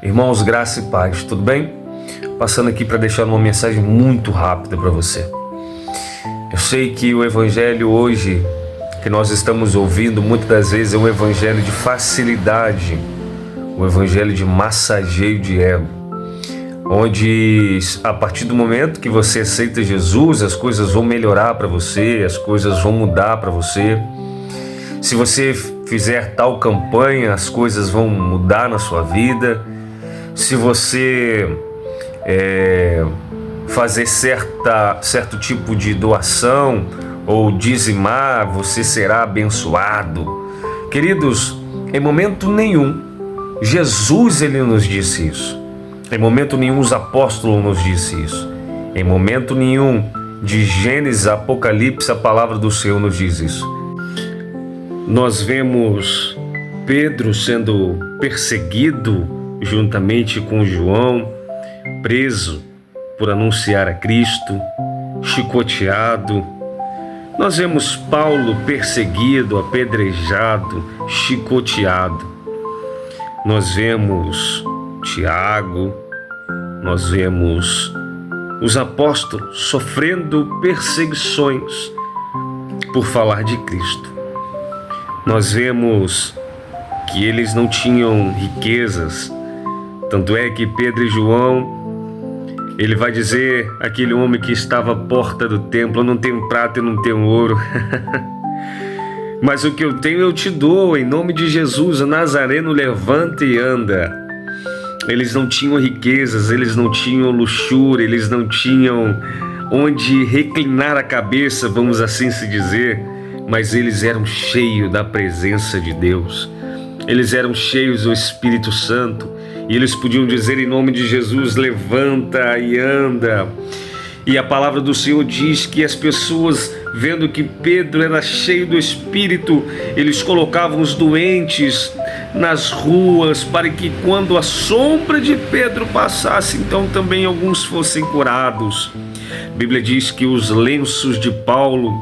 Irmãos, graça e paz, tudo bem? Passando aqui para deixar uma mensagem muito rápida para você. Eu sei que o evangelho hoje que nós estamos ouvindo muitas das vezes é um evangelho de facilidade, um evangelho de massageio de ego, onde a partir do momento que você aceita Jesus, as coisas vão melhorar para você, as coisas vão mudar para você. Se você fizer tal campanha, as coisas vão mudar na sua vida. Se você fazer certo tipo de doação ou dizimar, você será abençoado. Queridos, em momento nenhum, Jesus ele nos disse isso. Em momento nenhum, os apóstolos nos disse isso. Em momento nenhum, de Gênesis a Apocalipse, a palavra do Senhor nos diz isso. Nós vemos Pedro sendo perseguido juntamente com João, preso por anunciar a Cristo, chicoteado. Nós vemos Paulo perseguido, apedrejado, chicoteado. Nós vemos Tiago, nós vemos os apóstolos sofrendo perseguições por falar de Cristo. Nós vemos que eles não tinham riquezas. Tanto é que Pedro e João, ele vai dizer aquele homem que estava à porta do templo: eu não tenho prata e não tenho ouro, mas o que eu tenho eu te dou, em nome de Jesus, o Nazareno, levanta e anda. Eles não tinham riquezas, eles não tinham luxúria, eles não tinham onde reclinar a cabeça, vamos assim se dizer, mas eles eram cheios da presença de Deus. Eles eram cheios do Espírito Santo e eles podiam dizer em nome de Jesus: levanta e anda. E a palavra do Senhor diz que as pessoas, vendo que Pedro era cheio do Espírito, eles colocavam os doentes nas ruas para que quando a sombra de Pedro passasse, então também alguns fossem curados. A Bíblia diz que os lenços de Paulo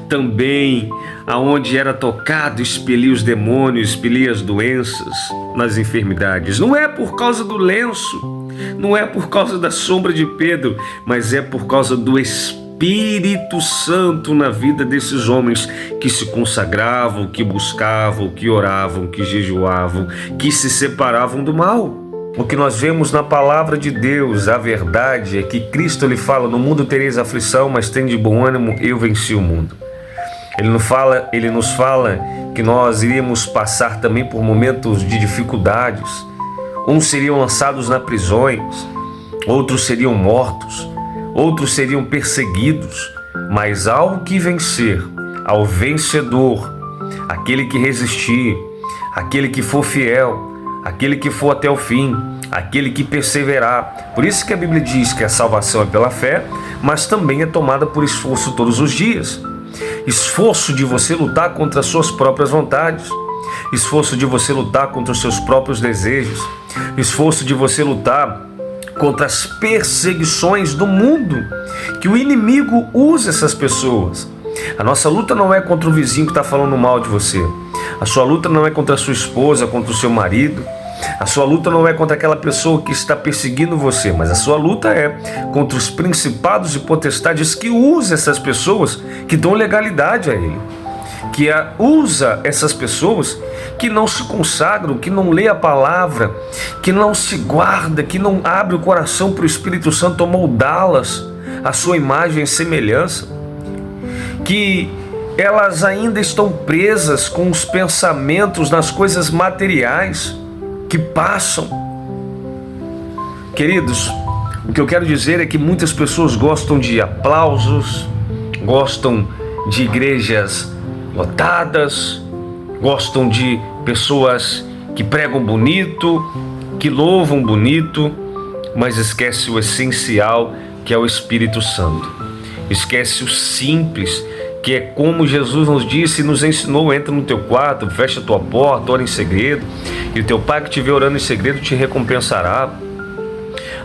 também, aonde era tocado, expelia os demônios, expelia as doenças, nas enfermidades. Não é por causa do lenço, não é por causa da sombra de Pedro, mas é por causa do Espírito Santo na vida desses homens que se consagravam, que buscavam, que oravam, que jejuavam, que se separavam do mal. O que nós vemos na palavra de Deus, a verdade é que Cristo lhe fala: no mundo tereis aflição, mas tende bom ânimo, eu venci o mundo. Ele nos fala que nós iríamos passar também por momentos de dificuldades. Uns seriam lançados nas prisões, outros seriam mortos, outros seriam perseguidos, mas ao que vencer, ao vencedor, aquele que resistir, aquele que for fiel, aquele que for até o fim, aquele que perseverar. Por isso que a Bíblia diz que a salvação é pela fé, mas também é tomada por esforço todos os dias. Esforço de você lutar contra as suas próprias vontades, esforço de você lutar contra os seus próprios desejos, esforço de você lutar contra as perseguições do mundo, que o inimigo usa essas pessoas. A nossa luta não é contra o vizinho que está falando mal de você. A sua luta não é contra a sua esposa, contra o seu marido. A sua luta não é contra aquela pessoa que está perseguindo você, mas a sua luta é contra os principados e potestades que usam essas pessoas, que dão legalidade a ele, que usa essas pessoas que não se consagram, que não lê a palavra, que não se guarda, que não abre o coração para o Espírito Santo moldá-las à sua imagem e semelhança, que elas ainda estão presas com os pensamentos nas coisas materiais que passam. Queridos, o que eu quero dizer é que muitas pessoas gostam de aplausos, gostam de igrejas lotadas, gostam de pessoas que pregam bonito, que louvam bonito, mas esquece o essencial, que é o Espírito Santo. Esquece o simples, que é como Jesus nos disse e nos ensinou: entra no teu quarto, fecha a tua porta, ora em segredo, e o teu pai que te vê orando em segredo te recompensará.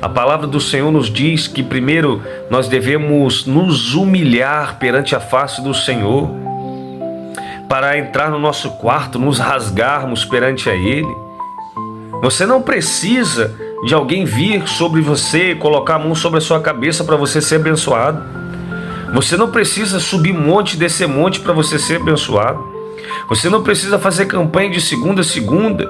A palavra do Senhor nos diz que primeiro nós devemos nos humilhar perante a face do Senhor, para entrar no nosso quarto, nos rasgarmos perante a Ele. Você não precisa de alguém vir sobre você e colocar a mão sobre a sua cabeça para você ser abençoado. Você não precisa subir monte, descer monte para você ser abençoado. Você não precisa fazer campanha de segunda a segunda.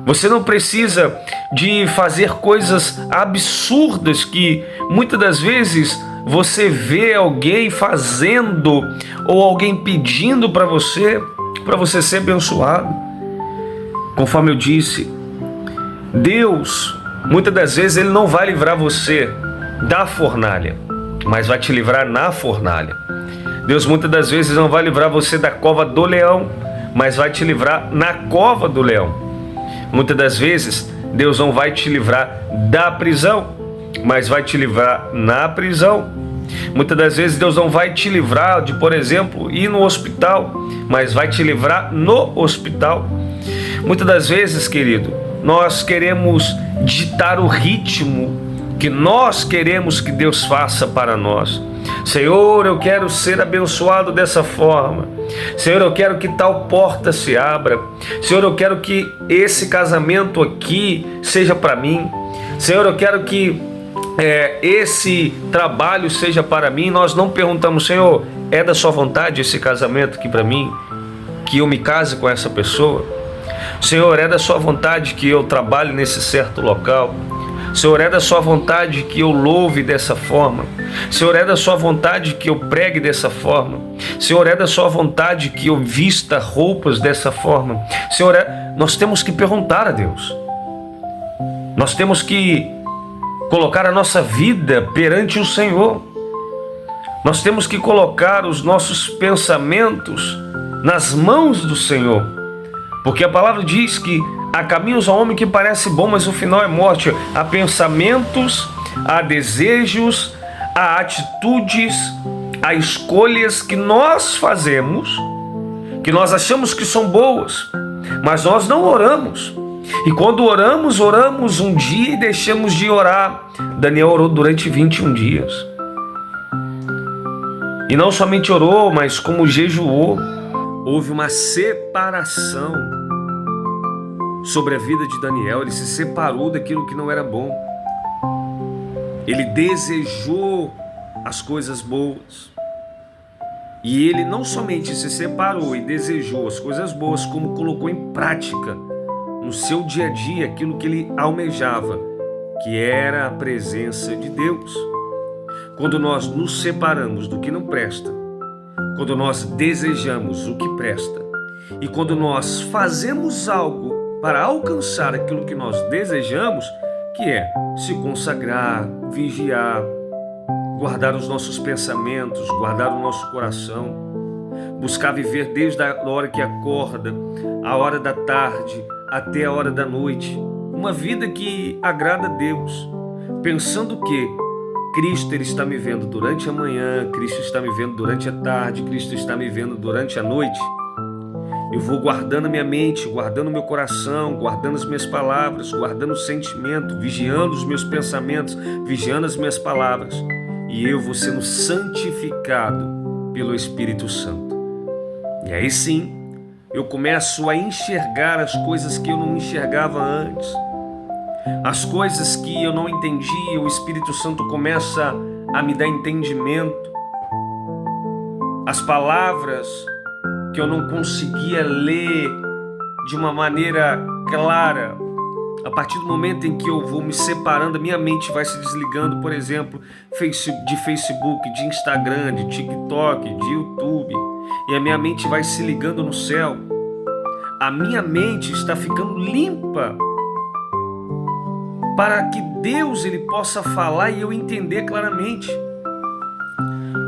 Você não precisa de fazer coisas absurdas que muitas das vezes você vê alguém fazendo ou alguém pedindo para você ser abençoado. Conforme eu disse, Deus, muitas das vezes, Ele não vai livrar você da fornalha, mas vai te livrar na fornalha. Deus, muitas das vezes, não vai livrar você da cova do leão, mas vai te livrar na cova do leão. Muitas das vezes, Deus não vai te livrar da prisão, mas vai te livrar na prisão. Muitas das vezes, Deus não vai te livrar de, por exemplo, ir no hospital, mas vai te livrar no hospital. Muitas das vezes, querido, nós queremos ditar o ritmo que nós queremos que Deus faça para nós. Senhor, eu quero ser abençoado dessa forma. Senhor, eu quero que tal porta se abra. Senhor, eu quero que esse casamento aqui seja para mim. Senhor, eu quero que esse trabalho seja para mim. Nós não perguntamos, Senhor, é da sua vontade esse casamento aqui para mim? Que eu me case com essa pessoa? Senhor, é da sua vontade que eu trabalhe nesse certo local? Senhor, é da sua vontade que eu louve dessa forma? Senhor, é da sua vontade que eu pregue dessa forma? Senhor, é da sua vontade que eu vista roupas dessa forma? Senhor, nós temos que perguntar a Deus. Nós temos que colocar a nossa vida perante o Senhor. Nós temos que colocar os nossos pensamentos nas mãos do Senhor. Porque a palavra diz que há caminhos ao homem que parece bom, mas o final é morte. Há pensamentos, há desejos, há atitudes, há escolhas que nós fazemos, que nós achamos que são boas, mas nós não oramos. E quando oramos um dia e deixamos de orar. Daniel orou durante 21 dias. E não somente orou, mas como jejuou. Houve uma separação sobre a vida de Daniel. Ele se separou daquilo que não era bom. Ele desejou as coisas boas. E ele não somente se separou e desejou as coisas boas, como colocou em prática no seu dia a dia aquilo que ele almejava, que era a presença de Deus. Quando nós nos separamos do que não presta, quando nós desejamos o que presta e quando nós fazemos algo para alcançar aquilo que nós desejamos, que é se consagrar, vigiar, guardar os nossos pensamentos, guardar o nosso coração, buscar viver desde a hora que acorda, a hora da tarde, até a hora da noite, uma vida que agrada a Deus, pensando que Cristo ele está me vendo durante a manhã, Cristo está me vendo durante a tarde, Cristo está me vendo durante a noite. Eu vou guardando a minha mente, guardando o meu coração, guardando as minhas palavras, guardando o sentimento, vigiando os meus pensamentos, vigiando as minhas palavras, e eu vou sendo santificado pelo Espírito Santo. E aí sim, eu começo a enxergar as coisas que eu não enxergava antes. As coisas que eu não entendia, o Espírito Santo começa a me dar entendimento. As palavras que eu não conseguia ler de uma maneira clara, a partir do momento em que eu vou me separando, a minha mente vai se desligando, por exemplo, de Facebook, de Instagram, de TikTok, de YouTube, e a minha mente vai se ligando no céu. A minha mente está ficando limpa para que Deus ele possa falar e eu entender claramente.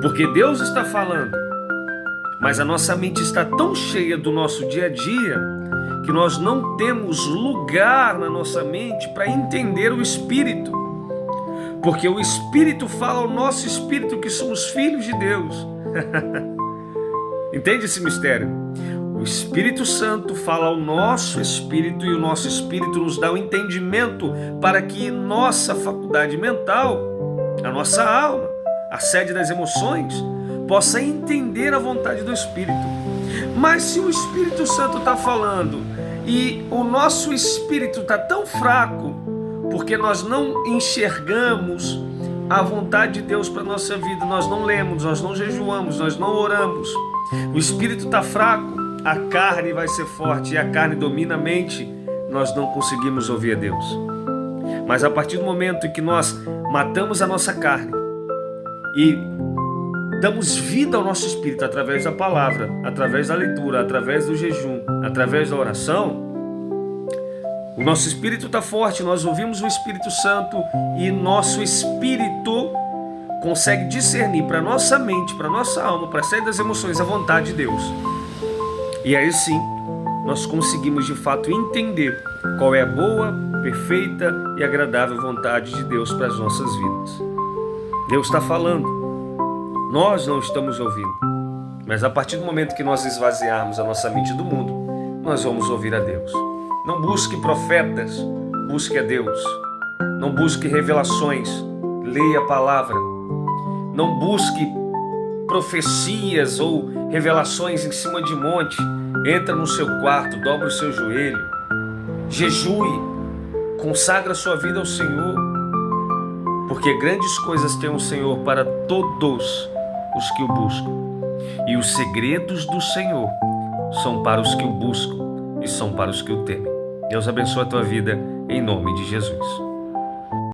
Porque Deus está falando, mas a nossa mente está tão cheia do nosso dia a dia que nós não temos lugar na nossa mente para entender o Espírito. Porque o Espírito fala ao nosso espírito que somos filhos de Deus. Entende esse mistério? O Espírito Santo fala ao nosso espírito e o nosso espírito nos dá o entendimento para que nossa faculdade mental, a nossa alma, a sede das emoções, possa entender a vontade do Espírito. Mas se o Espírito Santo está falando e o nosso espírito está tão fraco, porque nós não enxergamos a vontade de Deus para a nossa vida. Nós não lemos, nós não jejuamos, nós não oramos. O espírito está fraco, a carne vai ser forte e a carne domina a mente. Nós não conseguimos ouvir a Deus. Mas a partir do momento em que nós matamos a nossa carne e damos vida ao nosso espírito através da palavra, através da leitura, através do jejum, através da oração, o nosso espírito está forte, nós ouvimos o Espírito Santo e nosso espírito consegue discernir para nossa mente, para nossa alma, para a saída das emoções, a vontade de Deus. E aí sim, nós conseguimos de fato entender qual é a boa, perfeita e agradável vontade de Deus para as nossas vidas. Deus está falando, nós não estamos ouvindo, mas a partir do momento que nós esvaziarmos a nossa mente do mundo, nós vamos ouvir a Deus. Não busque profetas, busque a Deus. Não busque revelações, leia a palavra. Não busque profecias ou revelações em cima de monte. Entra no seu quarto, dobra o seu joelho, jejue, consagra sua vida ao Senhor, porque grandes coisas tem o Senhor para todos os que o buscam. E os segredos do Senhor são para os que o buscam e são para os que o temem. Deus abençoe a tua vida, em nome de Jesus.